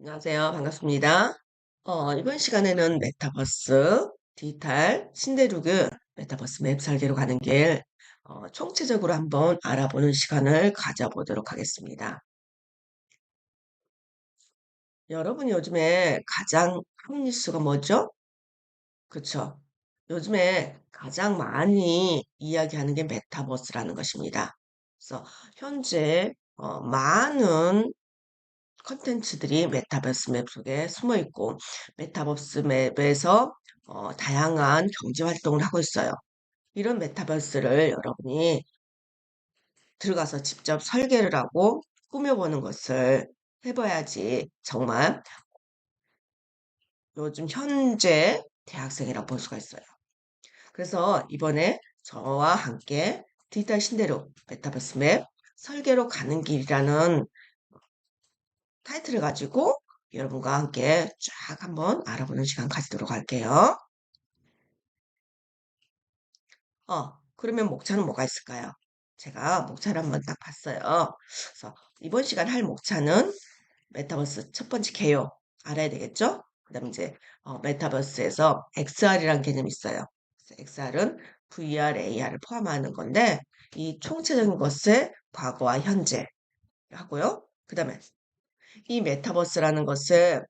안녕하세요. 반갑습니다. 이번 시간에는 메타버스, 디지털, 신대륙의 메타버스 맵 설계로 가는 길, 총체적으로 한번 알아보는 시간을 가져보도록 하겠습니다. 여러분이 요즘에 가장 한 뉴스가 뭐죠? 그쵸? 요즘에 가장 많이 이야기하는 게 메타버스라는 것입니다. 그래서 현재 많은 컨텐츠들이 메타버스 맵 속에 숨어 있고 메타버스 맵에서 다양한 경제 활동을 하고 있어요. 이런 메타버스를 여러분이 들어가서 직접 설계를 하고 꾸며보는 것을 해봐야지 정말 요즘 현재 대학생이라고 볼 수가 있어요. 그래서 이번에 저와 함께 디지털 신대로 메타버스 맵 설계로 가는 길이라는 타이틀을 가지고 여러분과 함께 쫙 한번 알아보는 시간 가지도록 할게요. 그러면 목차는 뭐가 있을까요? 제가 목차를 한번 딱 봤어요. 그래서 이번 시간 할 목차는 메타버스 첫 번째 개요. 알아야 되겠죠? 그 다음에 이제 메타버스에서 XR이라는 개념이 있어요. XR은 VR, AR을 포함하는 건데 이 총체적인 것의 과거와 현재 하고요. 그 다음에 이 메타버스라는 것을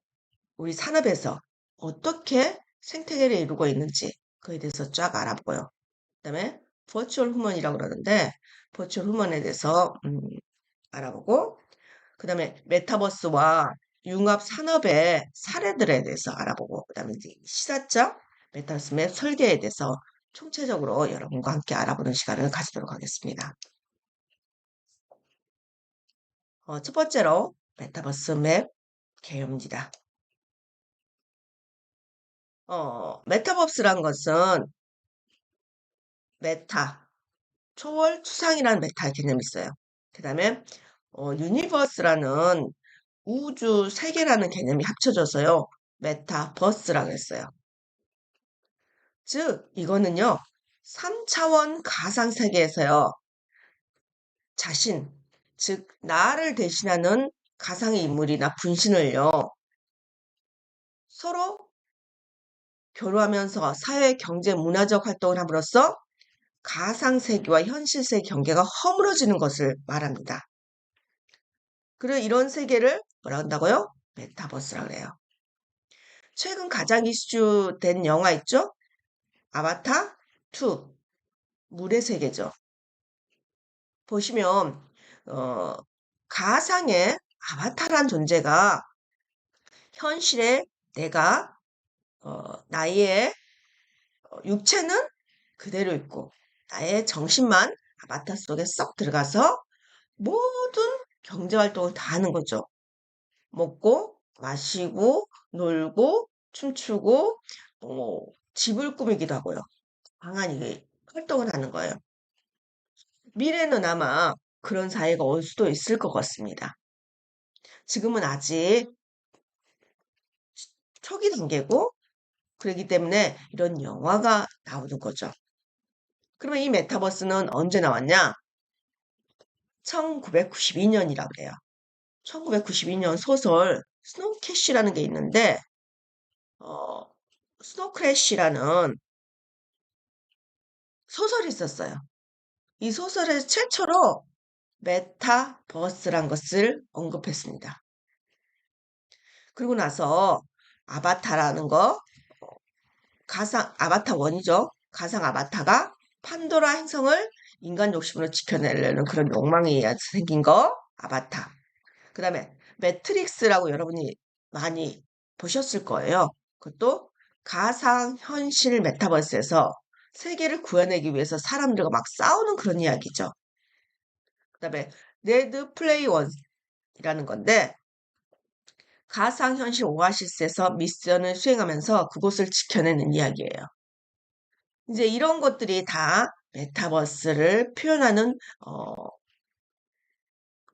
우리 산업에서 어떻게 생태계를 이루고 있는지 그에 대해서 쫙 알아보고요. 그다음에 버추얼 휴먼이라고 그러는데 버추얼 휴먼에 대해서 알아보고 그다음에 메타버스와 융합 산업의 사례들에 대해서 알아보고 그다음에 이제 시사점 메타버스 맵 설계에 대해서 총체적으로 여러분과 함께 알아보는 시간을 가지도록 하겠습니다. 첫 번째로 메타버스 맵 개요입니다. 메타버스란 것은 메타, 초월 추상이라는 메타 개념이 있어요. 그 다음에 유니버스라는 우주 세계라는 개념이 합쳐져서요. 메타버스라고 했어요. 즉 이거는요. 3차원 가상 세계에서요. 자신, 즉 나를 대신하는 가상의 인물이나 분신을요. 서로 교류하면서 사회, 경제, 문화적 활동을 함으로써 가상 세계와 현실 세계 경계가 허물어지는 것을 말합니다. 그리고 이런 세계를 뭐라 한다고요? 메타버스라 그래요. 최근 가장 이슈된 영화 있죠? 아바타 2, 물의 세계죠. 보시면 어, 가상의 아바타란 존재가 현실에 내가 나의 육체는 그대로 있고 나의 정신만 아바타 속에 썩 들어가서 모든 경제 활동을 다 하는 거죠. 먹고 마시고 놀고 춤추고 집을 꾸미기도 하고요. 방안이 활동을 하는 거예요. 미래는 아마 그런 사회가 올 수도 있을 것 같습니다. 지금은 아직 초기 단계고 그렇기 때문에 이런 영화가 나오는 거죠. 그러면 이 메타버스는 언제 나왔냐? 1992년이라고 그래요. 1992년 소설 스노우 캐시라는 게 있는데 어, 스노우 크래시라는 소설이 있었어요. 이 소설에서 최초로 메타버스란 것을 언급했습니다. 그리고 나서 아바타라는 거, 가상 아바타 원이죠. 가상 아바타가 판도라 행성을 인간 욕심으로 지켜내려는 그런 욕망에 의해서 생긴 거, 아바타. 그 다음에 매트릭스라고 여러분이 많이 보셨을 거예요. 그것도 가상 현실 메타버스에서 세계를 구해내기 위해서 사람들과 막 싸우는 그런 이야기죠. 그 다음에 레드 플레이원이라는 건데 가상현실 오아시스에서 미션을 수행하면서 그곳을 지켜내는 이야기예요. 이제 이런 것들이 다 메타버스를 표현하는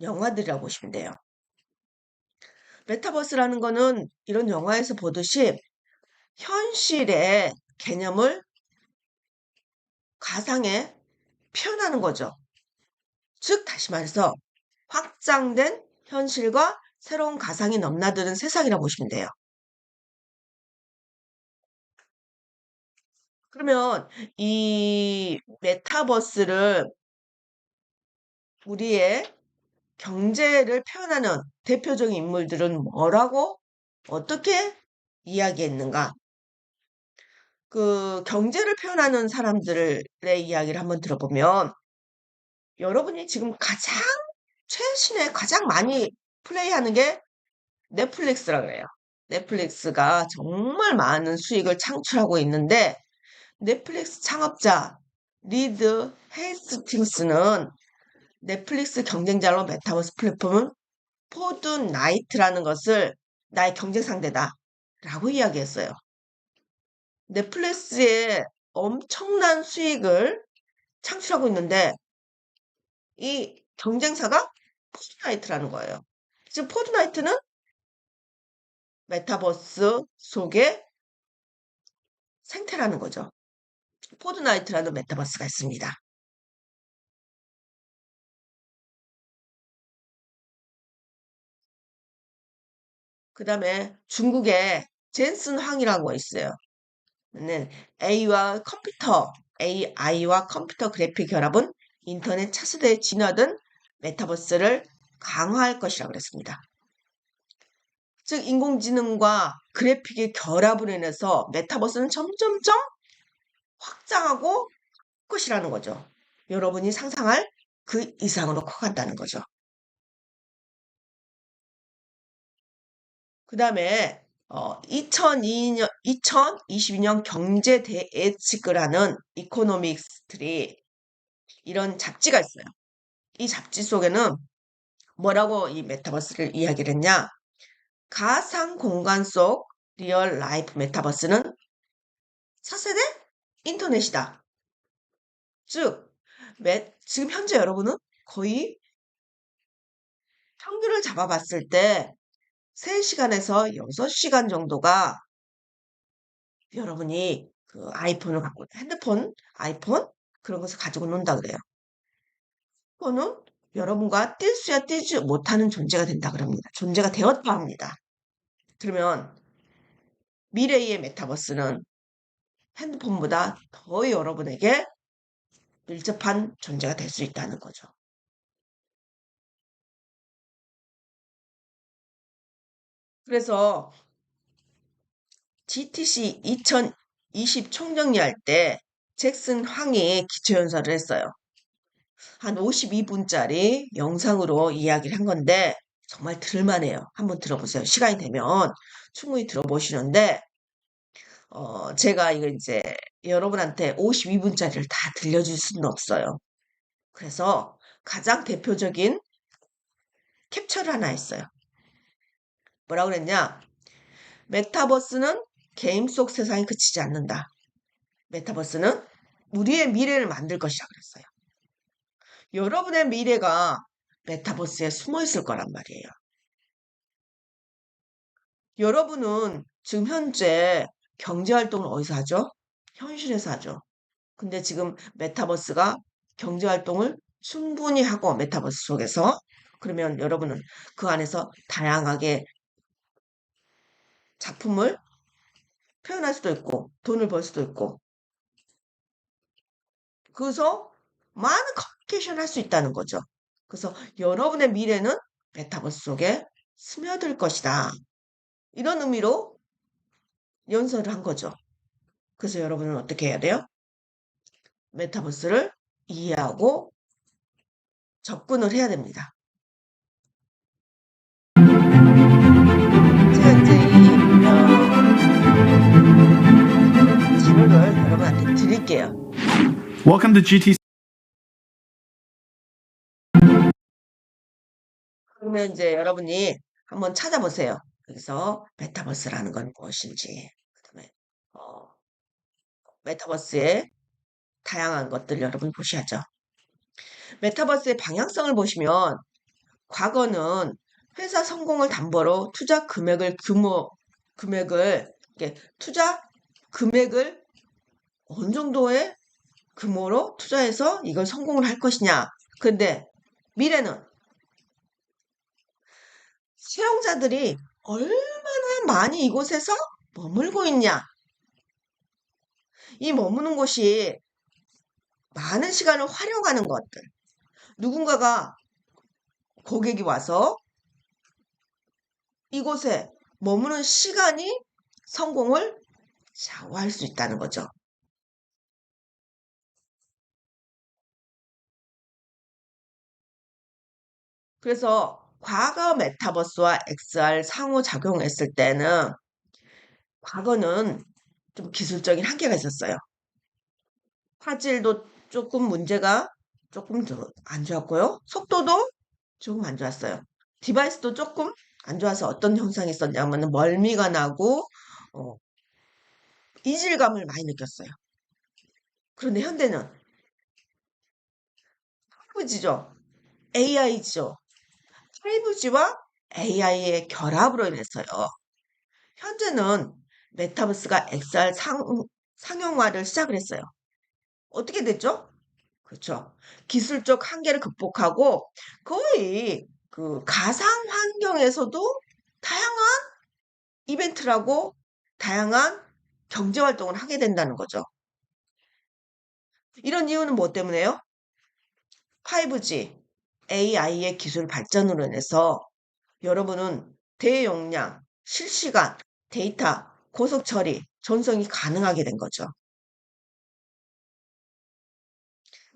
영화들이라고 보시면 돼요. 메타버스라는 거는 이런 영화에서 보듯이 현실의 개념을 가상에 표현하는 거죠. 즉 다시 말해서 확장된 현실과 새로운 가상이 넘나드는 세상이라고 보시면 돼요. 그러면 이 메타버스를 우리의 경제를 표현하는 대표적인 인물들은 뭐라고 어떻게 이야기했는가? 그 경제를 표현하는 사람들의 이야기를 한번 들어보면 여러분이 지금 가장 최신에 가장 많이 플레이하는 게 넷플릭스라 그래요. 넷플릭스가 정말 많은 수익을 창출하고 있는데 넷플릭스 창업자 리드 헤이스팅스는 넷플릭스 경쟁자로 메타버스 플랫폼은 포드나이트라는 것을 나의 경쟁 상대다 라고 이야기했어요. 넷플릭스에 엄청난 수익을 창출하고 있는데 이 경쟁사가 포드나이트라는 거예요. 지금 포드나이트는 메타버스 속의 생태라는 거죠. 포드나이트라는 메타버스가 있습니다. 그 다음에 중국에 젠슨 황이라고 있어요. 는 AI와 컴퓨터 그래픽 결합은 인터넷 차세대에 진화된 메타버스를 강화할 것이라고 그랬습니다. 즉 인공지능과 그래픽의 결합으로 인해서 메타버스는 점점점 확장하고 것이라는 거죠. 여러분이 상상할 그 이상으로 커간다는 거죠. 그 다음에 2022년 경제 대예측을 이코노믹스트리 이런 잡지가 있어요. 이 잡지 속에는 뭐라고 이 메타버스를 이야기를 했냐? 가상 공간 속 리얼 라이프 메타버스는 차세대 인터넷이다. 즉, 지금 현재 여러분은 거의 평균을 잡아봤을 때 3시간에서 6시간 정도가 여러분이 그 아이폰을 갖고, 핸드폰, 아이폰? 그런 것을 가지고 논다 그래요. 그거는 여러분과 뛸 수야 뛰지 못하는 존재가 된다 그럽니다. 존재가 되었다 합니다. 그러면 미래의 메타버스는 핸드폰보다 더 여러분에게 밀접한 존재가 될 수 있다는 거죠. 그래서 GTC 2020 총정리할 때 잭슨 황이 기초연설을 했어요. 한 52분짜리 영상으로 이야기를 한 건데 정말 들을만해요. 한번 들어보세요. 시간이 되면 충분히 들어보시는데 제가 이거 이제 여러분한테 52분짜리를 다 들려줄 수는 없어요. 그래서 가장 대표적인 캡처를 하나 했어요. 뭐라고 그랬냐? 메타버스는 게임 속 세상이 그치지 않는다. 메타버스는 우리의 미래를 만들 것이라 그랬어요. 여러분의 미래가 메타버스에 숨어 있을 거란 말이에요. 여러분은 지금 현재 경제 활동을 어디서 하죠? 현실에서 하죠. 근데 지금 메타버스가 경제 활동을 충분히 하고 메타버스 속에서 그러면 여러분은 그 안에서 다양하게 작품을 표현할 수도 있고 돈을 벌 수도 있고 그래서 많은 커뮤니케이션 할 수 있다는 거죠. 그래서 여러분의 미래는 메타버스 속에 스며들 것이다. 이런 의미로 연설을 한 거죠. 그래서 여러분은 어떻게 해야 돼요? 메타버스를 이해하고 접근을 해야 됩니다. 제가 이제 이 자료를 여러분한테 드릴게요. Welcome to GTC. 그러면 이제 여러분이 한번 찾아보세요. 여기서 메타버스라는 건 무엇인지, 그다음에 메타버스의 다양한 것들 여러분 보셔야죠. 메타버스의 방향성을 보시면 과거는 회사 성공을 담보로 금액을 이렇게 투자 금액을 어느 정도의 규모로 투자해서 이걸 성공을 할 것이냐. 근데 미래는 사용자들이 얼마나 많이 이곳에서 머물고 있냐. 이 머무는 곳이 많은 시간을 활용하는 것들. 누군가가 고객이 와서 이곳에 머무는 시간이 성공을 좌우할 수 있다는 거죠. 그래서 과거 메타버스와 XR 상호작용했을 때는 과거는 좀 기술적인 한계가 있었어요. 화질도 조금 문제가 조금 더 안 좋았고요. 속도도 조금 안 좋았어요. 디바이스도 조금 안 좋아서 어떤 현상이 있었냐면 멀미가 나고 어, 이질감을 많이 느꼈어요. 그런데 현대는 5G죠. AI죠. 5G와 AI의 결합으로 인해서요. 현재는 메타버스가 XR 상용화를 시작을 했어요. 어떻게 됐죠? 그렇죠. 기술적 한계를 극복하고 거의 그 가상 환경에서도 다양한 이벤트라고 다양한 경제 활동을 하게 된다는 거죠. 이런 이유는 뭐 때문에요? 5G, AI의 기술 발전으로 인해서 여러분은 대용량, 실시간, 데이터, 고속 처리, 전송이 가능하게 된 거죠.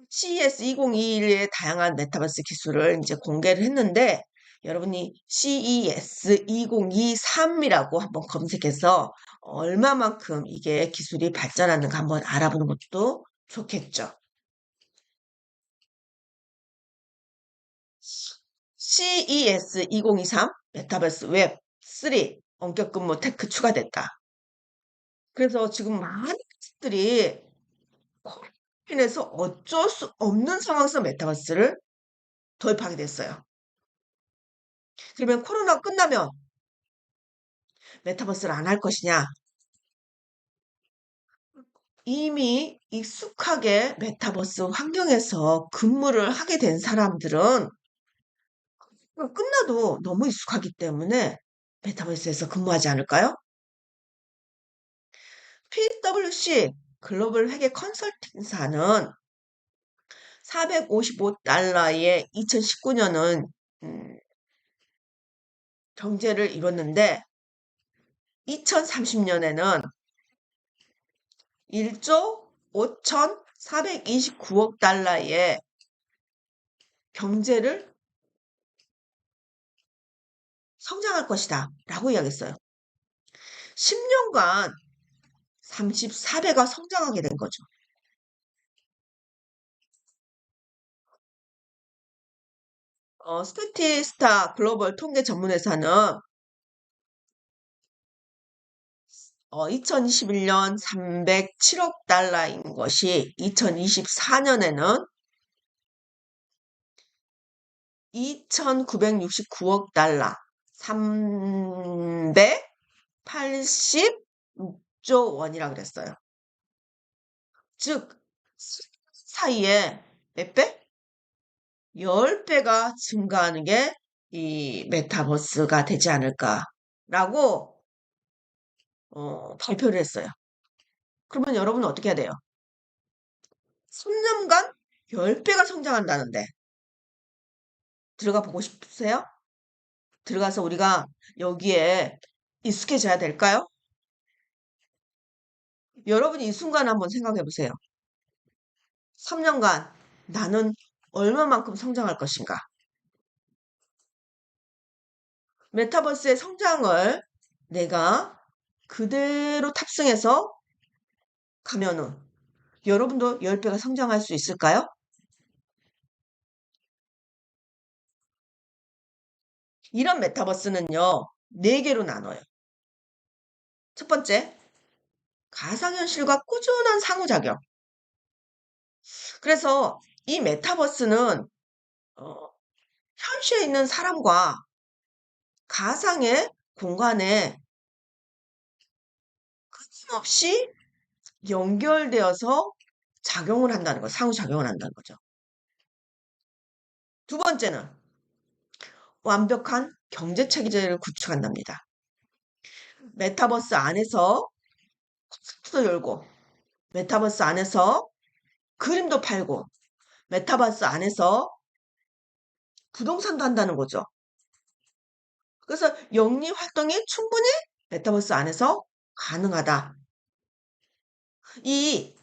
CES 2021의 다양한 메타버스 기술을 이제 공개를 했는데 여러분이 CES 2023이라고 한번 검색해서 얼마만큼 이게 기술이 발전하는가 한번 알아보는 것도 좋겠죠. CES 2023 메타버스 웹 3 원격 근무 테크 추가됐다. 그래서 지금 많은 기업들이 코로나로 인해서 어쩔 수 없는 상황에서 메타버스를 도입하게 됐어요. 그러면 코로나 끝나면 메타버스를 안 할 것이냐? 이미 익숙하게 메타버스 환경에서 근무를 하게 된 사람들은 끝나도 너무 익숙하기 때문에 메타버스에서 근무하지 않을까요? PwC 글로벌 회계 컨설팅사는 455달러에 2019년은 경제를 이뤘는데 2030년에는 1조 5,429억 달러의 경제를 성장할 것이다 라고 이야기했어요. 10년간 34배가 성장하게 된 거죠. 스태티스타 글로벌 통계 전문회사는 2021년 307억 달러인 것이 2024년에는 2,969억 달러, 386조 원이라 그랬어요. 즉, 사이에 몇 배? 10배가 증가하는 게 이 메타버스가 되지 않을까라고 발표를 했어요. 그러면 여러분은 어떻게 해야 돼요? 3년간 10배가 성장한다는데 들어가 보고 싶으세요? 들어가서 우리가 여기에 익숙해져야 될까요? 여러분이 이 순간 한번 생각해 보세요. 3년간 나는 얼마만큼 성장할 것인가? 메타버스의 성장을 내가 그대로 탑승해서 가면은 여러분도 10배가 성장할 수 있을까요? 이런 메타버스는요, 4개로 나눠요. 첫 번째, 가상현실과 꾸준한 상호작용. 그래서 이 메타버스는 어, 현실에 있는 사람과 가상의 공간에 끊임없이 연결되어서 작용을 한다는 거, 상호작용을 한다는 거죠. 두 번째는 완벽한 경제 체계를 구축한답니다. 메타버스 안에서 콘서트도 열고, 메타버스 안에서 그림도 팔고, 메타버스 안에서 부동산도 한다는 거죠. 그래서 영리 활동이 충분히 메타버스 안에서 가능하다. 이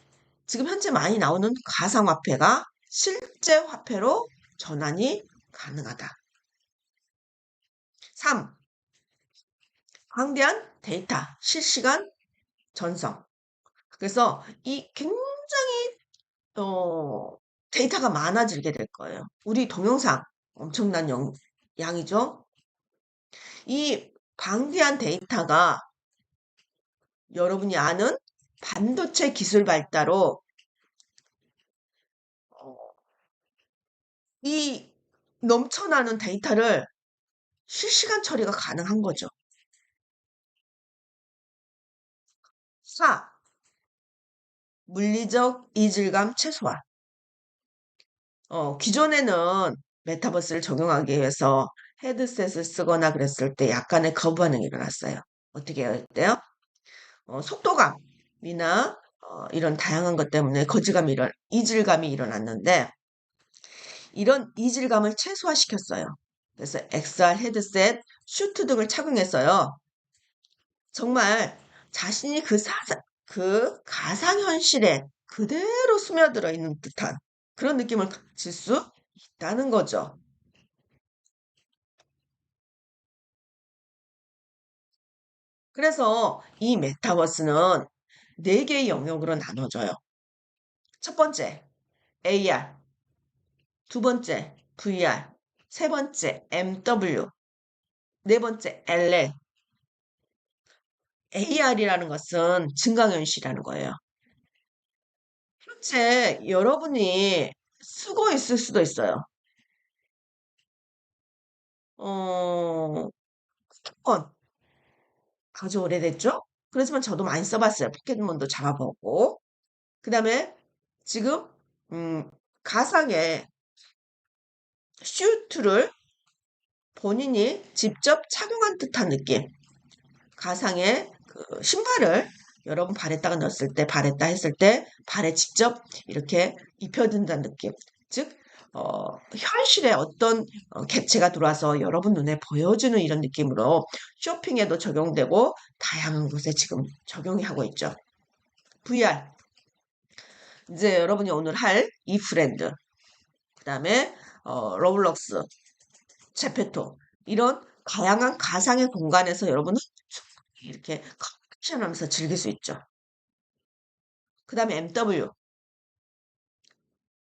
지금 현재 많이 나오는 가상화폐가 실제 화폐로 전환이 가능하다. 3. 광대한 데이터, 실시간 전송. 그래서 이 굉장히 데이터가 많아지게 될 거예요. 우리 동영상 엄청난 양이죠. 이 방대한 데이터가 여러분이 아는 반도체 기술 발달로 어, 이 넘쳐나는 데이터를 실시간 처리가 가능한 거죠. 4. 물리적 이질감 최소화. 기존에는 메타버스를 적용하기 위해서 헤드셋을 쓰거나 그랬을 때 약간의 거부 반응이 일어났어요. 어떻게 해야 돼요? 속도감이나 이런 다양한 것 때문에 이질감이 일어났는데 이런 이질감을 최소화시켰어요. 그래서 XR 헤드셋, 슈트 등을 착용해서요. 정말 자신이 그 가상현실에 그대로 스며들어 있는 듯한 그런 느낌을 가질 수 있다는 거죠. 그래서 이 메타버스는 네 개의 영역으로 나눠져요. 첫 번째, AR, 두 번째, VR, 세 번째, MW, 네 번째, LL. AR이라는 것은 증강현실이라는 거예요. 실제 여러분이 쓰고 있을 수도 있어요. 어, 포켓몬 아주 오래됐죠? 그렇지만 저도 많이 써봤어요. 포켓몬도 잡아보고. 그 다음에 지금 음, 가상의 슈트를 본인이 직접 착용한 듯한 느낌. 가상의 그 신발을 여러분 발에다가 넣었을 때, 발에다 했을 때, 발에 직접 이렇게 입혀든다는 느낌. 즉, 현실에 어떤 객체가 들어와서 여러분 눈에 보여주는 이런 느낌으로 쇼핑에도 적용되고 다양한 곳에 지금 적용이 하고 있죠. VR. 이제 여러분이 오늘 할 이 브랜드. 그 다음에, 로블록스, 제페토. 이런 다양한 가상의 공간에서 여러분은 이렇게 컬렉션하면서 즐길 수 있죠. 그 다음에 MW.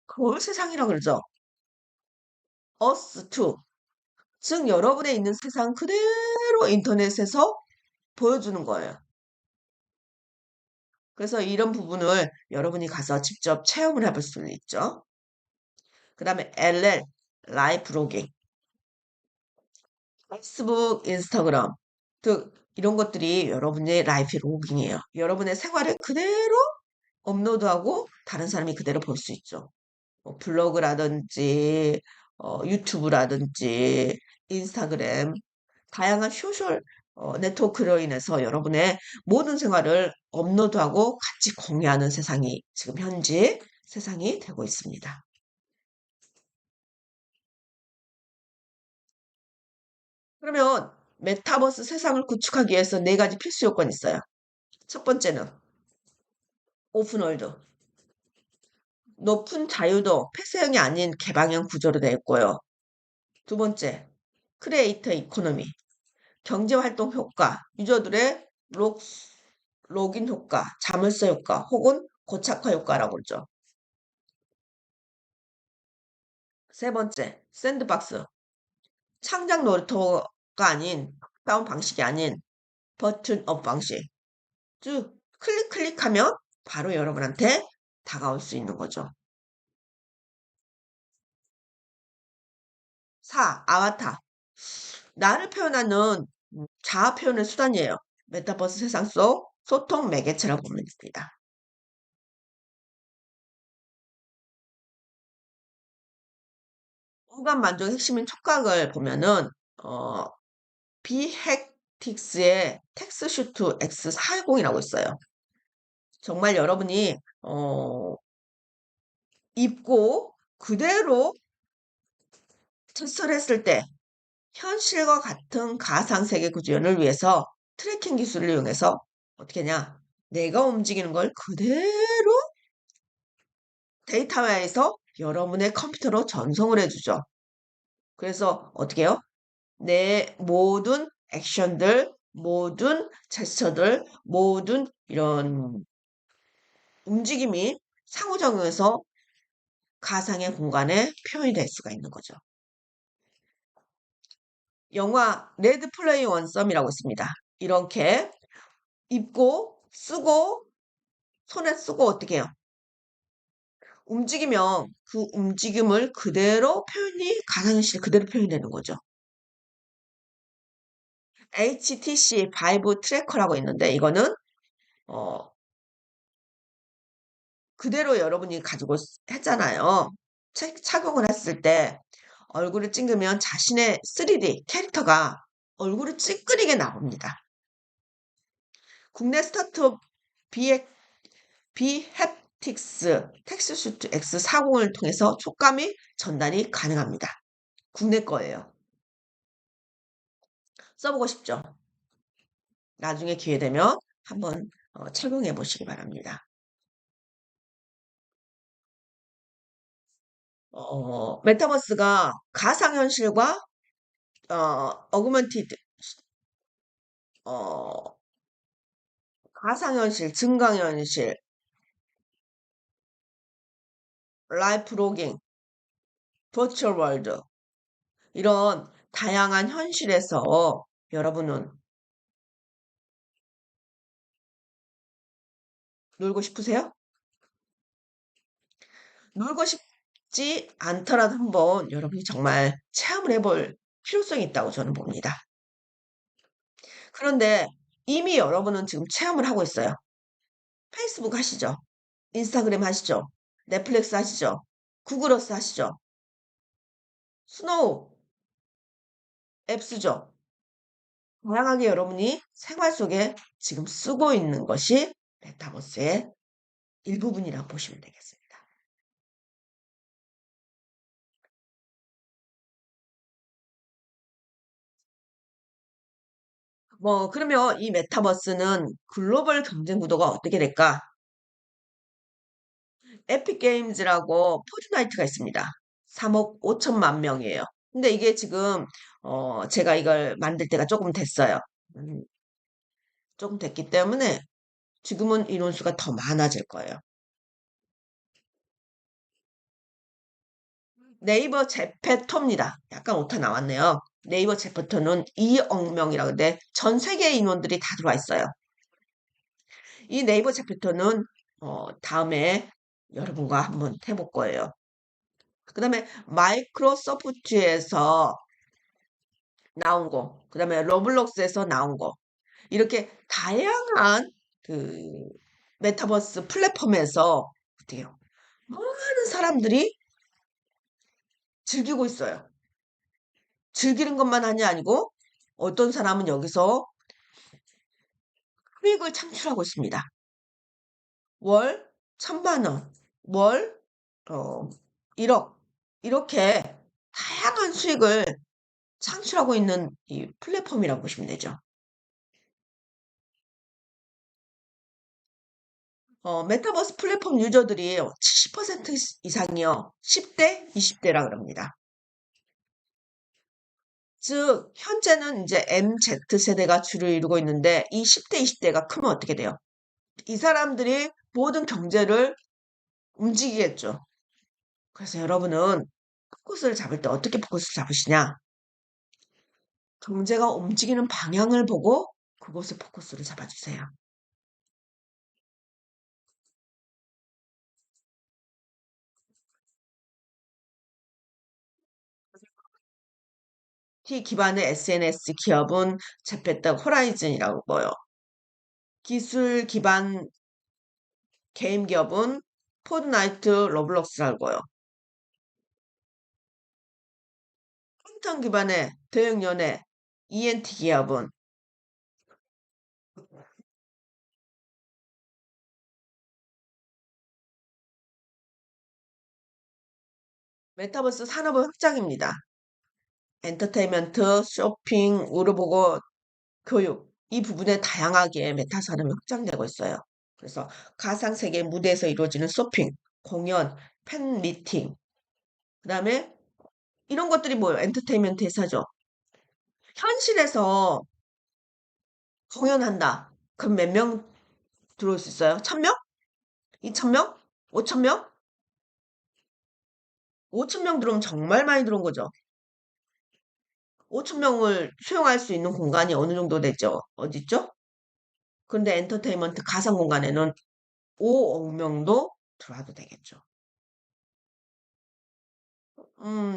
거울 세상이라고 그러죠. us2. 즉 여러분의 있는 세상 그대로 인터넷에서 보여주는 거예요. 그래서 이런 부분을 여러분이 가서 직접 체험을 해볼 수는 있죠. 그 다음에 LL, 라이브 로깅, 페이스북, 인스타그램 등 이런 것들이 여러분의 라이프 로깅이에요. 여러분의 생활을 그대로 업로드하고 다른 사람이 그대로 볼 수 있죠. 블로그라든지 유튜브라든지 인스타그램 다양한 소셜 네트워크로 인해서 여러분의 모든 생활을 업로드하고 같이 공유하는 세상이 지금 현재 세상이 되고 있습니다. 그러면 메타버스 세상을 구축하기 위해서 네 가지 필수 요건이 있어요. 첫 번째는 오픈월드. 높은 자유도 폐쇄형이 아닌 개방형 구조로 되어 있고요. 두 번째, 크리에이터 이코노미. 경제활동 효과, 유저들의 로긴 효과, 자물쇠 효과, 혹은 고착화 효과라고 그러죠. 세 번째, 샌드박스. 창작 놀이터가 아닌, 다운 방식이 아닌 버튼업 방식. 즉, 클릭하면 바로 여러분한테 다가올 수 있는 거죠. 4. 아바타. 나를 표현하는 자아 표현의 수단이에요. 메타버스 세상 속 소통 매개체라고 보면 됩니다. 공간 만족의 핵심인 촉각을 보면은 어, 비헥틱스의 텍스슈트 X40이라고 있어요. 정말 여러분이 입고 그대로 테스트를 했을 때 현실과 같은 가상세계 구현을 위해서 트래킹 기술을 이용해서 어떻게 하냐? 내가 움직이는 걸 그대로 데이터화해서 여러분의 컴퓨터로 전송을 해주죠. 그래서 어떻게 해요? 내 모든 액션들, 모든 제스처들, 모든 이런 움직임이 상호작용해서 가상의 공간에 표현이 될 수가 있는 거죠. 영화 레드 플레이 원썸이라고 있습니다. 이렇게 입고 쓰고 손에 쓰고 어떻게 해요? 움직이면 그 움직임을 그대로 표현이 가상현실 그대로 표현되는 거죠. HTC 바이브 트래커라고 있는데 이거는 어, 그대로 여러분이 가지고 했잖아요. 착용을 했을 때 얼굴을 찍으면 자신의 3D 캐릭터가 얼굴이 찌끄리게 나옵니다. 국내 스타트업 비헵틱스 텍스슈트 X40을 통해서 촉감이 전달이 가능합니다. 국내 거예요. 써보고 싶죠? 나중에 기회 되면 한번 착용해 보시기 바랍니다. 메타버스가 가상현실과 어그먼티드 어, 가상현실, 증강현실, 라이프 로깅, 버추얼 월드 이런 다양한 현실에서 여러분은 놀고 싶으세요? 놀고 싶지 않더라도 한번 여러분이 정말 체험을 해볼 필요성이 있다고 저는 봅니다. 그런데 이미 여러분은 지금 체험을 하고 있어요. 페이스북 하시죠? 인스타그램 하시죠? 넷플릭스 하시죠? 구글어스 하시죠? 스노우 앱 쓰죠? 다양하게 여러분이 생활 속에 지금 쓰고 있는 것이 메타버스의 일부분이라고 보시면 되겠습니다. 그러면 이 메타버스는 글로벌 경쟁 구도가 어떻게 될까? 에픽 게임즈라고 포트나이트가 있습니다. 3억 5천만 명이에요. 근데 이게 지금 제가 이걸 만들 때가 조금 됐어요. 음, 조금 됐기 때문에 지금은 인원수가 더 많아질 거예요. 네이버 제페토입니다. 약간 오타 나왔네요. 네이버 제페토는 2억 명이라고 하는데 전 세계 인원들이 다 들어와 있어요. 이 네이버 제페토는 다음에 여러분과 한번 해볼 거예요. 그 다음에 마이크로소프트에서 나온 거, 그 다음에 러블록스에서 나온 거, 이렇게 다양한 그 메타버스 플랫폼에서 어때요? 많은 사람들이 즐기고 있어요. 즐기는 것만 한이 아니고 어떤 사람은 여기서 수익을 창출하고 있습니다. 월 1,000만 원, 월 1억 이렇게 다양한 수익을 창출하고 있는 이 플랫폼이라고 보시면 되죠. 메타버스 플랫폼 유저들이 70% 이상이요. 10대, 20대라 그럽니다. 즉, 현재는 이제 MZ 세대가 주를 이루고 있는데 이 10대, 20대가 크면 어떻게 돼요? 이 사람들이 모든 경제를 움직이겠죠. 그래서 여러분은 포커스를 잡을 때 어떻게 포커스를 잡으시냐? 경제가 움직이는 방향을 보고 그곳에 포커스를 잡아주세요. T 기반의 SNS 기업은 제페타 호라이즌이라고 보요. 기술 기반 게임 기업은 포드나이트, 러블록스라고요. 컴퓨터 기반의 대형 연예 ENT 기업은 메타버스 산업의 확장입니다. 엔터테인먼트, 쇼핑, 의료보고, 교육 이 부분에 다양하게 메타 산업이 확장되고 있어요. 그래서 가상세계 무대에서 이루어지는 쇼핑, 공연, 팬 미팅, 그다음에 이런 것들이 뭐예요? 엔터테인먼트 회사죠. 현실에서 공연한다. 그럼 몇 명 들어올 수 있어요? 1,000명? 2,000명? 5,000명? 5,000명 들어오면 정말 많이 들어온 거죠. 5,000명을 수용할 수 있는 공간이 어느 정도 되죠? 어디 있죠? 근데 엔터테인먼트 가상 공간에는 5억 명도 들어와도 되겠죠.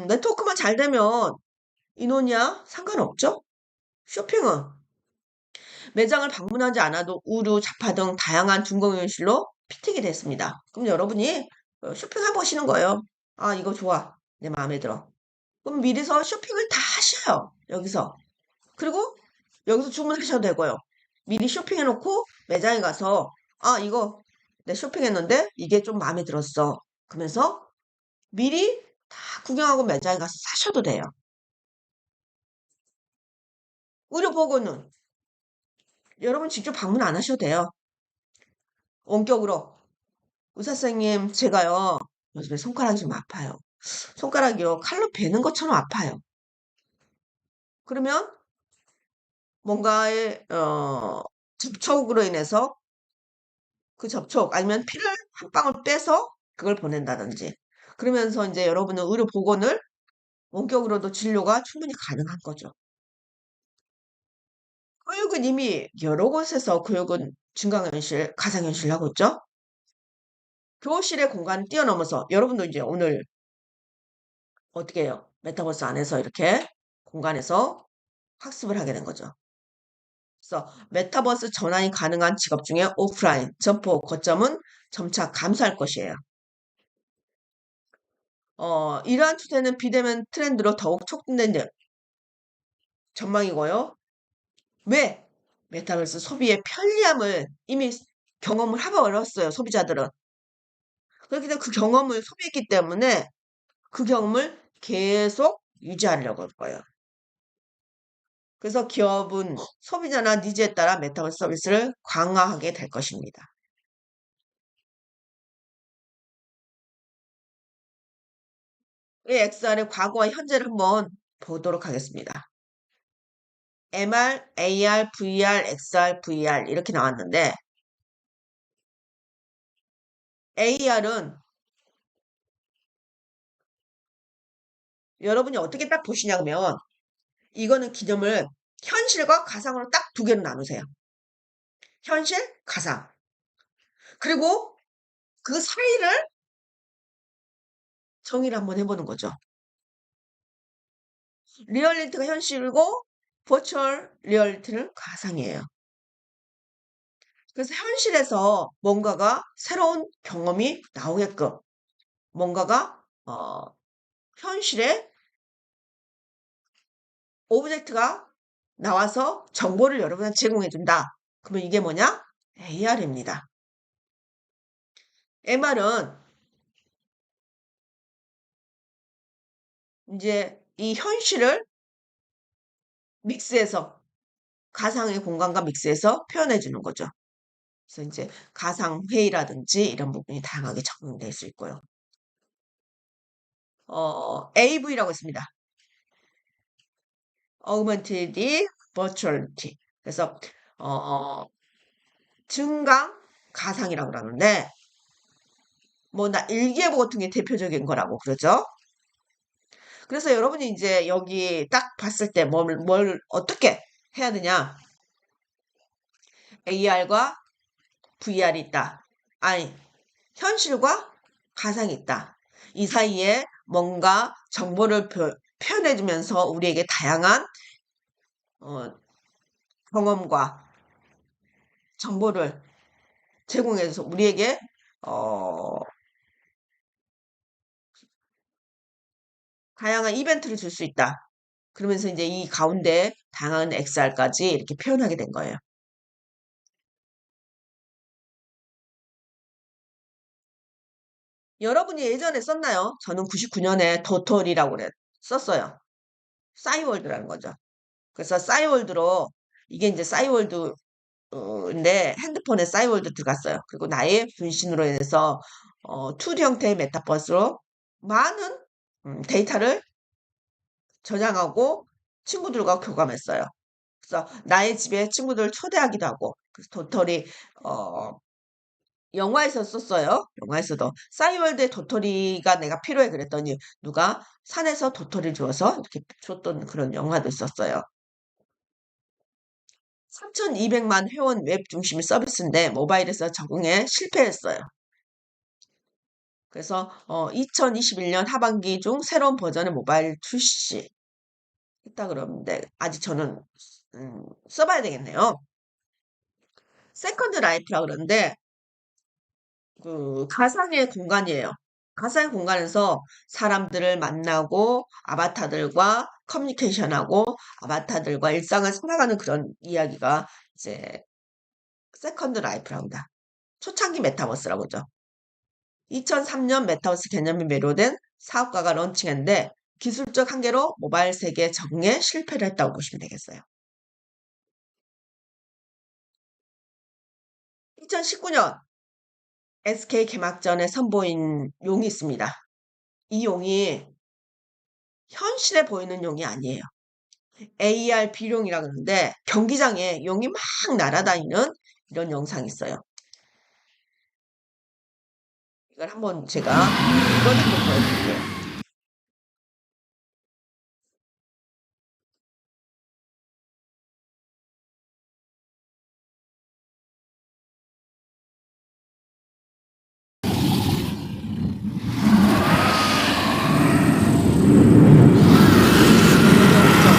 네트워크만 잘 되면 인원이야 상관없죠? 쇼핑은 매장을 방문하지 않아도 우류, 잡화 등 다양한 중공연실로 피팅이 됐습니다. 그럼 여러분이 쇼핑해 보시는 거예요. 아, 이거 좋아. 내 마음에 들어. 그럼 미리서 쇼핑을 다 하셔요. 여기서. 그리고 여기서 주문하셔도 되고요. 미리 쇼핑해 놓고 매장에 가서 아, 이거 내 쇼핑했는데 이게 좀 마음에 들었어. 그러면서 미리 다 구경하고 매장에 가서 사셔도 돼요. 의료보고는 여러분 직접 방문 안 하셔도 돼요. 원격으로. 의사 선생님, 제가요, 요즘에 손가락이 좀 아파요. 손가락이요, 칼로 베는 것처럼 아파요. 그러면 뭔가의, 접촉으로 인해서 그 접촉, 아니면 피를 한 방울 빼서 그걸 보낸다든지. 그러면서 이제 여러분은 의료 보건을 원격으로도 진료가 충분히 가능한 거죠. 교육은 이미 여러 곳에서 교육은 증강현실, 가상현실 하고 있죠. 교실의 공간을 뛰어넘어서 여러분도 이제 오늘 어떻게 해요? 메타버스 안에서 이렇게 공간에서 학습을 하게 된 거죠. 그래서 메타버스 전환이 가능한 직업 중에 오프라인, 점포, 거점은 점차 감소할 것이에요. 이러한 추세는 비대면 트렌드로 더욱 촉진된 전망이고요. 왜? 메타버스 소비의 편리함을 이미 경험을 하고 어렸어요, 소비자들은. 그렇기 때문에 그 경험을 소비했기 때문에 그 경험을 계속 유지하려고 할 거예요. 그래서 기업은 소비자나 니즈에 따라 메타버스 서비스를 강화하게 될 것입니다. 이 XR의 과거와 현재를 한번 보도록 하겠습니다. MR, AR, VR, XR, VR 이렇게 나왔는데 AR은 여러분이 어떻게 딱 보시냐면 이거는 기념을 현실과 가상으로 딱 두 개로 나누세요. 현실, 가상. 그리고 그 사이를 정의를 한번 해보는 거죠. 리얼리티가 현실이고 버추얼 리얼리티는 가상이에요. 그래서 현실에서 뭔가가 새로운 경험이 나오게끔 뭔가가 현실에 오브젝트가 나와서 정보를 여러분한테 제공해 준다. 그러면 이게 뭐냐? AR입니다. MR은 이제 이 현실을 믹스해서 가상의 공간과 믹스해서 표현해 주는 거죠. 그래서 이제 가상 회의라든지 이런 부분이 다양하게 적용될 수 있고요. AV라고 있습니다. Augmented Virtuality. 그래서 어, 증강 가상이라고 그러는데 뭐 나 일기예보 같은 게 대표적인 거라고 그러죠. 그래서 여러분이 이제 여기 딱 봤을 때 뭘 어떻게 해야 되냐? AR과 VR이 있다. 아니, 현실과 가상이 있다. 이 사이에 뭔가 정보를 표현해주면서 우리에게 다양한 어, 경험과 정보를 제공해서 우리에게 어, 다양한 이벤트를 줄 수 있다. 그러면서 이제 이 가운데 다양한 XR까지 이렇게 표현하게 된 거예요. 여러분이 예전에 썼나요? 저는 99년에 도토리라고 썼어요. 싸이월드라는 거죠. 그래서 싸이월드로 이게 이제 싸이월드인데 핸드폰에 싸이월드 들어갔어요. 그리고 나의 분신으로 인해서 2D 형태의 메타버스로 많은 데이터를 저장하고 친구들과 교감했어요. 그래서 나의 집에 친구들을 초대하기도 하고 그래서 도토리 어, 영화에서 썼어요. 영화에서도 싸이월드의 도토리가 내가 필요해 그랬더니 누가 산에서 도토리를 주어서 이렇게 줬던 그런 영화도 있었어요. 3,200만 회원 웹 중심 서비스인데 모바일에서 적응에 실패했어요. 그래서 2021년 하반기 중 새로운 버전의 모바일 출시했다 그러는데 아직 저는 써봐야 되겠네요. 세컨드 라이프라 그러는데 그 가상의 공간이에요. 가상의 공간에서 사람들을 만나고 아바타들과 커뮤니케이션하고 아바타들과 일상을 살아가는 그런 이야기가 이제 세컨드 라이프라고 합니다. 초창기 메타버스라고 하죠. 2003년 메타버스 개념이 매료된 사업가가 런칭했는데 기술적 한계로 모바일 세계에 적응에 실패를 했다고 보시면 되겠어요. 2019년 SK 개막전에 선보인 용이 있습니다. 이 용이 현실에 보이는 용이 아니에요. AR 비룡이라 그러는데 경기장에 용이 막 날아다니는 이런 영상이 있어요. 이걸 한번 제가 이걸 한번 보여드릴게요.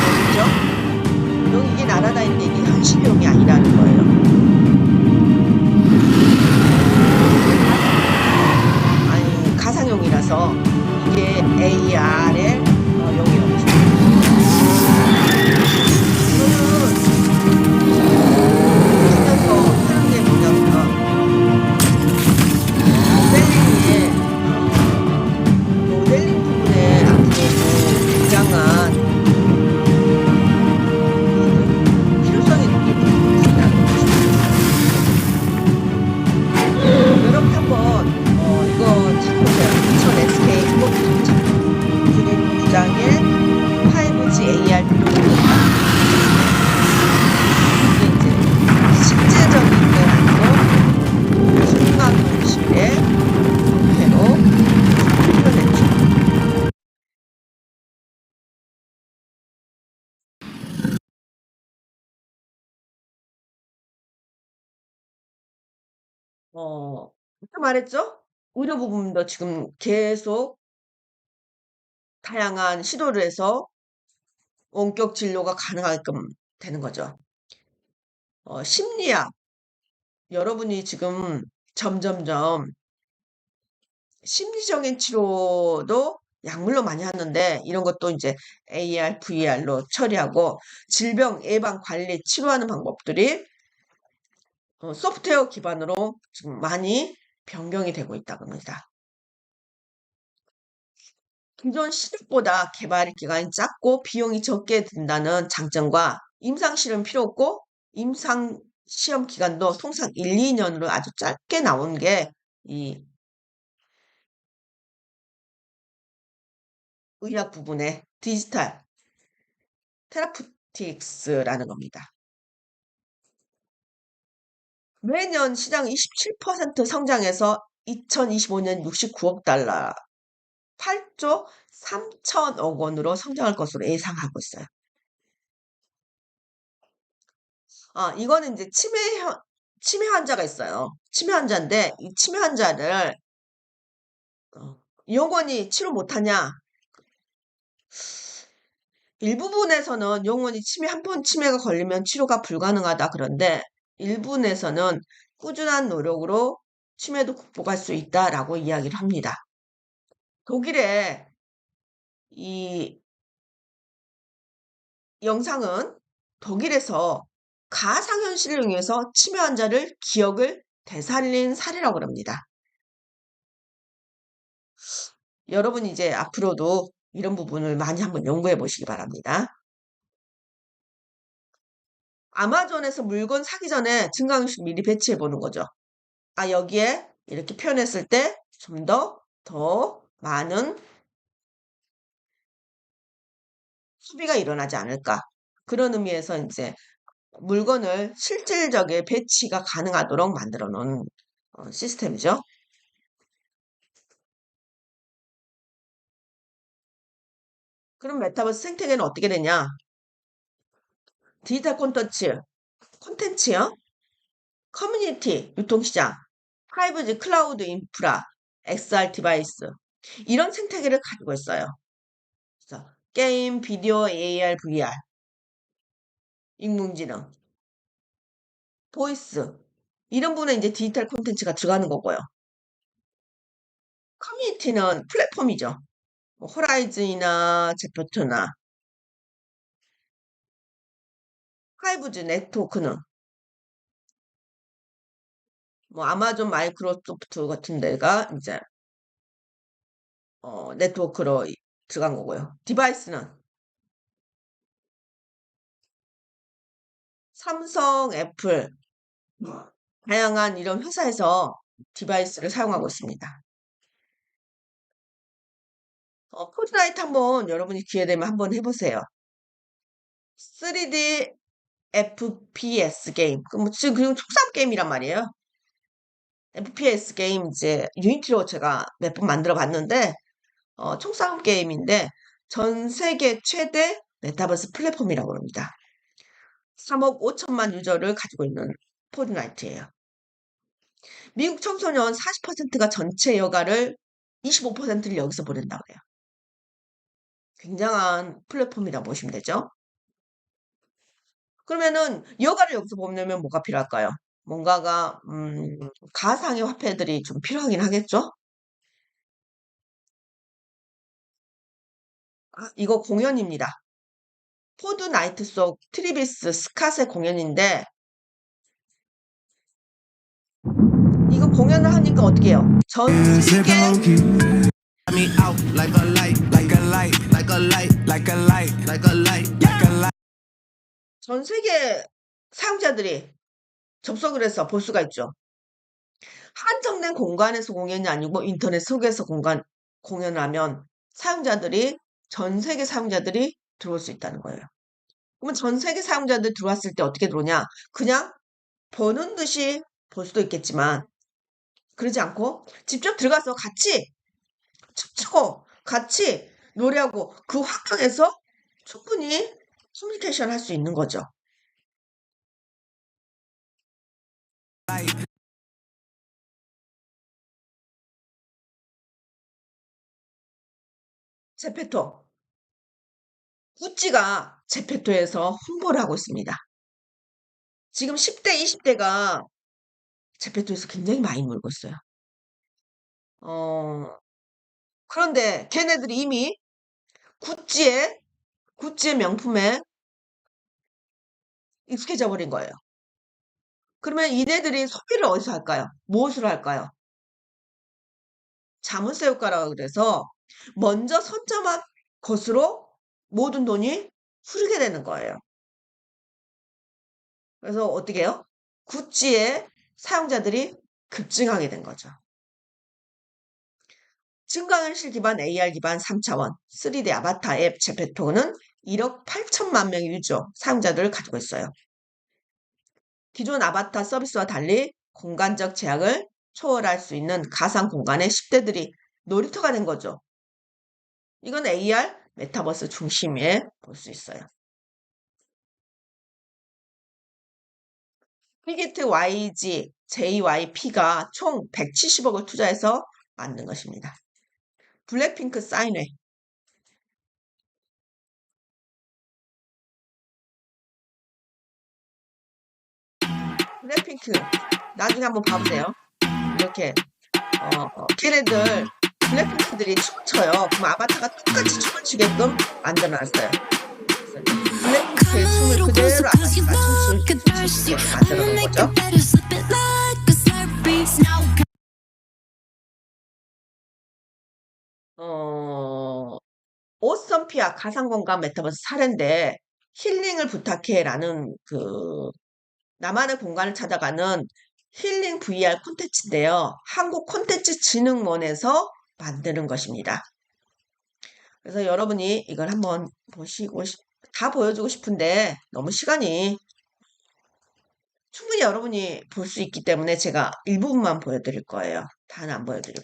보이죠? 용이 이게 날아다니는데 이게 현실 용이 아니라는 거예요. 아니 가상용이라서 이게 AR의 용이라고 보시면 이거는 보시면서 하는 게 뭐냐면 모델링에 모델링 부분에 앞으로 굉장한 필요성이 느껴진다고 여러분 한번 이거 찾아보세요. 인천 SK 스포츠 정책 드림 구장의 5G AR 필요성입니다. 이게 이제 실제적인 게 아니고 순간 동시에 형태로 표현했죠. 아까 말했죠? 의료 부분도 지금 계속 다양한 시도를 해서 원격 진료가 가능하게끔 되는 거죠. 심리학, 여러분이 지금 점점점 심리적인 치료도 약물로 많이 하는데 이런 것도 이제 AR, VR로 처리하고 질병 예방 관리 치료하는 방법들이 소프트웨어 기반으로 지금 많이 변경이 되고 있다고 합니다. 기존 시력보다 개발 기간이 짧고 비용이 적게 든다는 장점과 임상실험 필요 없고 임상시험 기간도 통상 1, 2년으로 아주 짧게 나온 게 이 의학 부분의 디지털 테라푸틱스라는 겁니다. 매년 시장 27% 성장해서 2025년 69억 달러, 8조 3천억 원으로 성장할 것으로 예상하고 있어요. 이거는 이제 치매 환자가 있어요. 치매 환자인데 이 치매 환자를 영원히 치료 못하냐? 일부분에서는 영원히 한 번 치매가 걸리면 치료가 불가능하다 그런데 일부분에서는 꾸준한 노력으로 치매도 극복할 수 있다라고 이야기를 합니다. 독일의 이 영상은 독일에서 가상현실을 이용해서 치매 환자를 기억을 되살린 사례라고 합니다. 여러분 이제 앞으로도 이런 부분을 많이 한번 연구해 보시기 바랍니다. 아마존에서 물건 사기 전에 증강현실 미리 배치해 보는 거죠. 아, 여기에 이렇게 표현했을 때 좀 더 많은 소비가 일어나지 않을까. 그런 의미에서 이제 물건을 실질적인 배치가 가능하도록 만들어 놓은 시스템이죠. 그럼 메타버스 생태계는 어떻게 되냐? 디지털 콘텐츠요, 커뮤니티, 유통시장, 5G 클라우드 인프라, XR 디바이스 이런 생태계를 가지고 있어요. 그래서 게임, 비디오, AR, VR, 인공지능, 보이스 이런 부분에 이제 디지털 콘텐츠가 들어가는 거고요. 커뮤니티는 플랫폼이죠. 뭐 호라이즌이나 제포트나 5G 네트워크는 뭐 아마존 마이크로소프트 같은 데가 이제 네트워크로 들어간 거고요. 디바이스는 삼성, 애플, 다양한 이런 회사에서 디바이스를 사용하고 있습니다. 포트나이트 한번 여러분이 기회 되면 한번 해보세요. 3D FPS 게임. 지금 그리고 총싸움 게임이란 말이에요. FPS 게임 이제 유니티로 제가 몇 번 만들어 봤는데 총싸움 게임인데 전 세계 최대 메타버스 플랫폼이라고 합니다. 3억 5천만 유저를 가지고 있는 포트나이트예요. 미국 청소년 40%가 전체 여가를 25%를 여기서 보낸다고 해요. 굉장한 플랫폼이라고 보시면 되죠. 그러면은 여가를 여기서 보내면 뭐가 필요할까요? 뭔가가 가상의 화폐들이 좀 필요하긴 하겠죠? 아, 이거 공연입니다. 포드나이트 속 트리비스 스캇의 공연인데 이거 공연을 하니까 어떻게 해요? 전 세계 me out like a light, like a light, like a light, like a light, like a light, like a light. 전 세계 사용자들이 접속을 해서 볼 수가 있죠. 한정된 공간에서 공연이 아니고 인터넷 속에서 공연을 하면 전 세계 사용자들이 들어올 수 있다는 거예요. 그러면 전 세계 사용자들 들어왔을 때 어떻게 들어오냐? 그냥 보는 듯이 볼 수도 있겠지만 그러지 않고 직접 들어가서 같이 춤추고 같이 노래하고 그 환경에서 충분히 커뮤니케이션 할 수 있는 거죠. 제페토. 구찌가 제페토에서 홍보를 하고 있습니다. 지금 10대, 20대가 제페토에서 굉장히 많이 놀고 있어요. 어, 그런데 걔네들이 이미 구찌의 명품에 익숙해져 버린 거예요. 그러면 이네들이 소비를 어디서 할까요? 무엇으로 할까요? 자문세 효과라고 그래서 먼저 선점한 것으로 모든 돈이 흐르게 되는 거예요. 그래서 어떻게 해요? 구찌의 사용자들이 급증하게 된 거죠. 증강현실 기반 AR 기반 3차원 3D 아바타 앱 제페토는 1억 8천만 명의 유저 사용자들을 가지고 있어요. 기존 아바타 서비스와 달리 공간적 제약을 초월할 수 있는 가상 공간의 10대들이 놀이터가 된 거죠. 이건 AR 메타버스 중심에 볼 수 있어요. 피기트 YG, JYP가 총 170억을 투자해서 만든 것입니다. 블랙핑크 사인회. 블랙핑크 나중에 한번 봐보세요. 이렇게 걔네들 블랙핑크들이 춤을 춰요. 그럼 아바타가 똑같이 춤을 추게끔 만들어놨어요. 블랙핑크 춤을 그대로 맞춤 춤을 만들어 놓은 거죠. 오썸피아 가상공간 메타버스 사례인데 힐링을 부탁해라는 그 나만의 공간을 찾아가는 힐링 VR 콘텐츠인데요. 한국콘텐츠진흥원에서 만드는 것입니다. 그래서 여러분이 이걸 한번 보시고 다 보여주고 싶은데 너무 시간이 충분히 여러분이 볼 수 있기 때문에 제가 일부분만 보여드릴 거예요. 다는 안 보여드리고.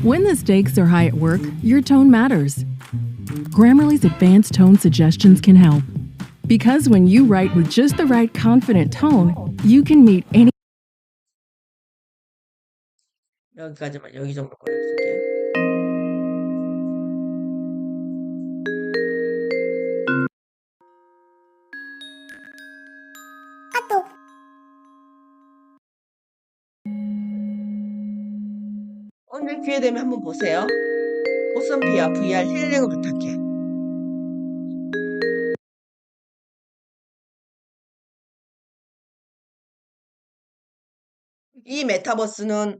When the stakes are high at work, your tone matters. Grammarly's advanced tone suggestions can help. Because when you write with just the right confident tone, you can meet any 여기까지만 여기 정도 보여줄게요. 오늘 기회 되면 한번 보세요. 오썸피아 VR 힐링을 부탁해. 이 메타버스는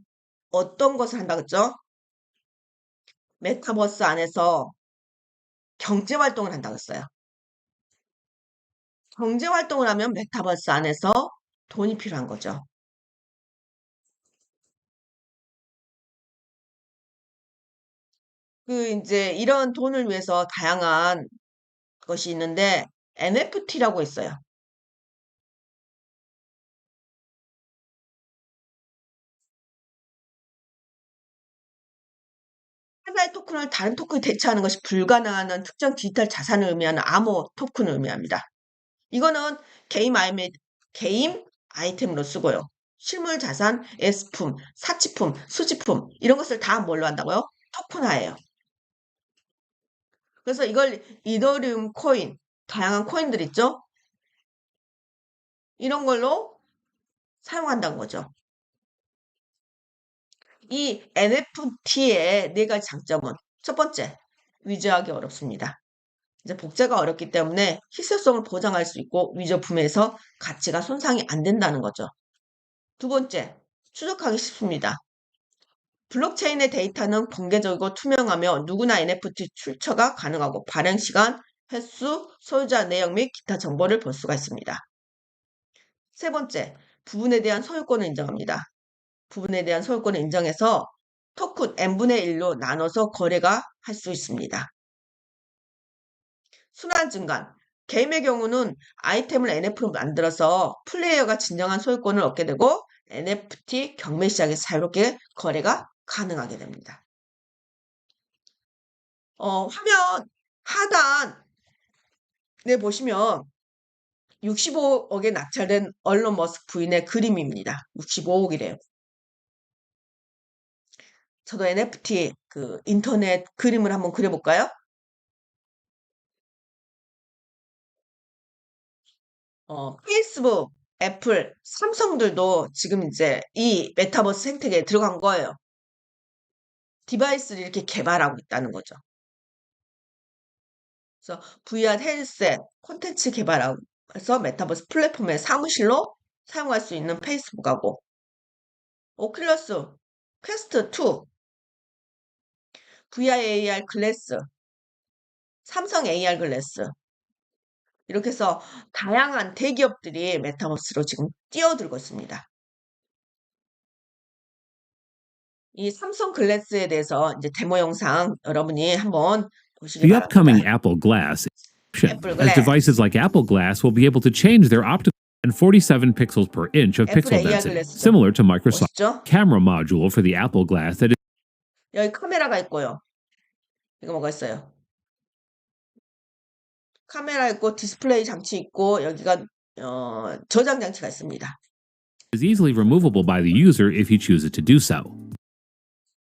어떤 것을 한다 그랬죠? 메타버스 안에서 경제 활동을 한다 그랬어요. 경제 활동을 하면 메타버스 안에서 돈이 필요한 거죠. 이제 이런 돈을 위해서 다양한 것이 있는데 NFT라고 있어요. 하나의 토큰을 다른 토큰에 대체하는 것이 불가능한 특정 디지털 자산을 의미하는 암호 토큰을 의미합니다. 이거는 게임 아이템으로 쓰고요. 실물 자산, S품, 사치품, 수집품 이런 것을 다 뭘로 한다고요? 토큰화예요. 그래서 이걸 이더리움 코인, 다양한 코인들 있죠? 이런 걸로 사용한다는 거죠. 이 NFT의 네 가지 장점은 첫 번째, 위조하기 어렵습니다. 이제 복제가 어렵기 때문에 희소성을 보장할 수 있고 위조품에서 가치가 손상이 안 된다는 거죠. 두 번째, 추적하기 쉽습니다. 블록체인의 데이터는 공개적이고 투명하며 누구나 NFT 출처가 가능하고 발행 시간, 횟수, 소유자 내역 및 기타 정보를 볼 수가 있습니다. 세 번째, 부분에 대한 소유권을 인정합니다. 부분에 대한 소유권을 인정해서 토큰 n분의 1로 나눠서 거래가 할 수 있습니다. 순환 증간. 게임의 경우는 아이템을 NFT로 만들어서 플레이어가 진정한 소유권을 얻게 되고 NFT 경매 시장에서 자유롭게 거래가 가능하게 됩니다. 화면 하단에 보시면 65억에 낙찰된 얼론 머스크 부인의 그림입니다. 65억이래요. 저도 NFT 인터넷 그림을 한번 그려볼까요? 페이스북, 애플, 삼성들도 지금 이제 이 메타버스 생태계에 들어간 거예요. 디바이스를 이렇게 개발하고 있다는 거죠. 그래서 VR 헤드셋, 콘텐츠 개발하고 해서 메타버스 플랫폼의 사무실로 사용할 수 있는 페이스북하고 오큘러스, 퀘스트 2, VR AR 글래스, 삼성 AR 글래스 이렇게 해서 다양한 대기업들이 메타버스로 지금 뛰어들고 있습니다. 이 삼성 글래스에 대해서 이제 데모 영상 여러분이 한번 보시기 The upcoming 바랍니다. Apple Glass, Apple as Glass. devices like Apple Glass will be able to change their optical and 47 pixels per inch of Apple pixel AR density, glass. similar to Microsoft's 멋있죠? camera module for the Apple Glass that is 여기 카메라가 있고요. 이거 뭐가 있어요? 카메라 있고 디스플레이 장치 있고 여기가 저장 장치가 있습니다. easily removable by the user if he chooses to do so.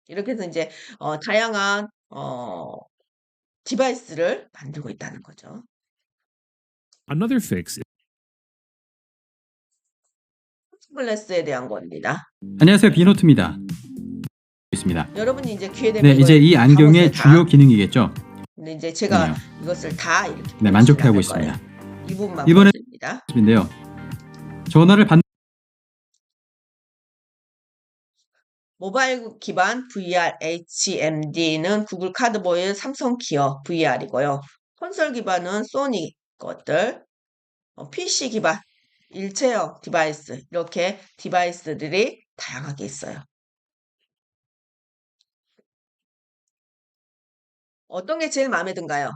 이렇게 해서 이제 다양한 디바이스를 만들고 있다는 거죠. Another fix 글래스에 대한 겁니다. 안녕하세요, 비노트입니다. 있습니다. 여러분이 이제 기회 되면 네, 이걸 이제 이 안경의 가보세요, 다. 주요 기능이겠죠. 근데 이제 제가 그러네요. 이것을 다 이렇게 네, 만족해하고 보여드리지 않을 있습니다. 거예요. 이 부분만 이번엔 보여드립니다. 인데요. 전화를 받는 모바일 기반 VR HMD는 구글 카드보이, 삼성 기어 VR이고요. 콘솔 기반은 소니 것들, PC 기반 일체형 디바이스, 이렇게 디바이스들이 다양하게 있어요. 어떤 게 제일 마음에 든가요?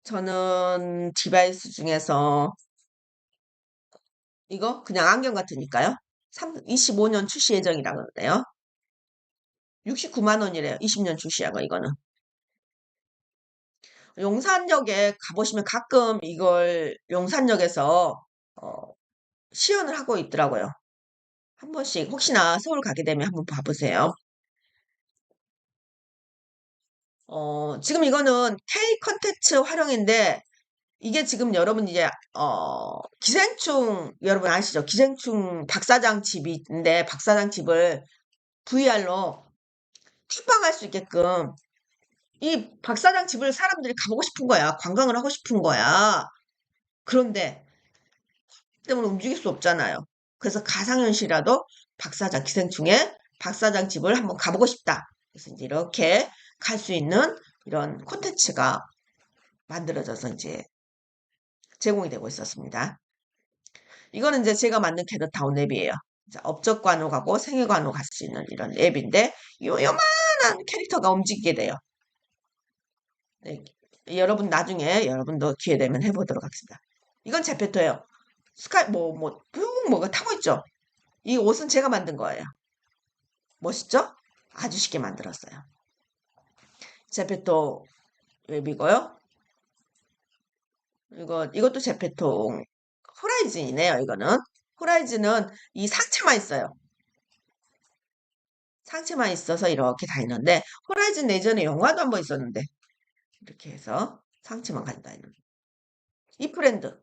저는 디바이스 중에서 이거 그냥 안경 같으니까요. 25년 출시 예정이라 그러네요. 69만 원이래요. 20년 출시한 거 이거는. 용산역에 가보시면 가끔 이걸 용산역에서 시연을 하고 있더라고요. 한 번씩 혹시나 서울 가게 되면 한번 봐보세요. 지금 이거는 K 컨텐츠 활용인데 이게 지금 여러분 이제 기생충 여러분 아시죠? 기생충 박사장 집인데 박사장 집을 VR로 탐방할 수 있게끔 이 박사장 집을 사람들이 가보고 싶은 거야. 관광을 하고 싶은 거야. 그런데 때문에 움직일 수 없잖아요. 그래서 가상현실이라도 박사장 기생충의 박사장 집을 한번 가보고 싶다. 그래서 이제 이렇게 갈 수 있는 이런 콘텐츠가 만들어져서 이제 제공이 되고 있었습니다. 이거는 이제 제가 만든 캐럿타운 앱이에요. 업적관으로 가고 생애관으로 갈 수 있는 이런 앱인데 요만한 캐릭터가 움직이게 돼요. 네, 여러분 나중에 여러분도 기회 되면 해보도록 하겠습니다. 이건 제페토예요. 스카이 뭐가 타고 있죠. 이 옷은 제가 만든 거예요. 멋있죠? 아주 쉽게 만들었어요. 제페토 웹이고요. 이것도 제페토 호라이즌이네요. 이거는 호라이즌은 이 상체만 있어요. 상체만 있어서 이렇게 다니는데 호라이즌 예전에 영화도 한번 있었는데 이렇게 해서 상체만 간다는 이 브랜드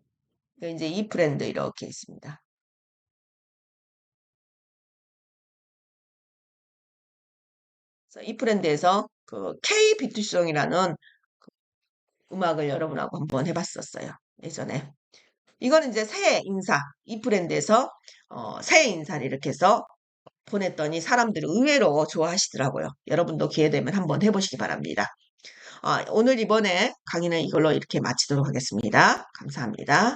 이제 이 브랜드 이렇게 있습니다. 그래서 이 브랜드에서 그 K 비투송이라는 음악을 여러분하고 한번 해봤었어요. 예전에. 이거는 이제 새해 인사 이 브랜드에서 새해 인사를 이렇게 해서 보냈더니 사람들이 의외로 좋아하시더라고요. 여러분도 기회 되면 한번 해보시기 바랍니다. 오늘 이번에 강의는 이걸로 이렇게 마치도록 하겠습니다. 감사합니다.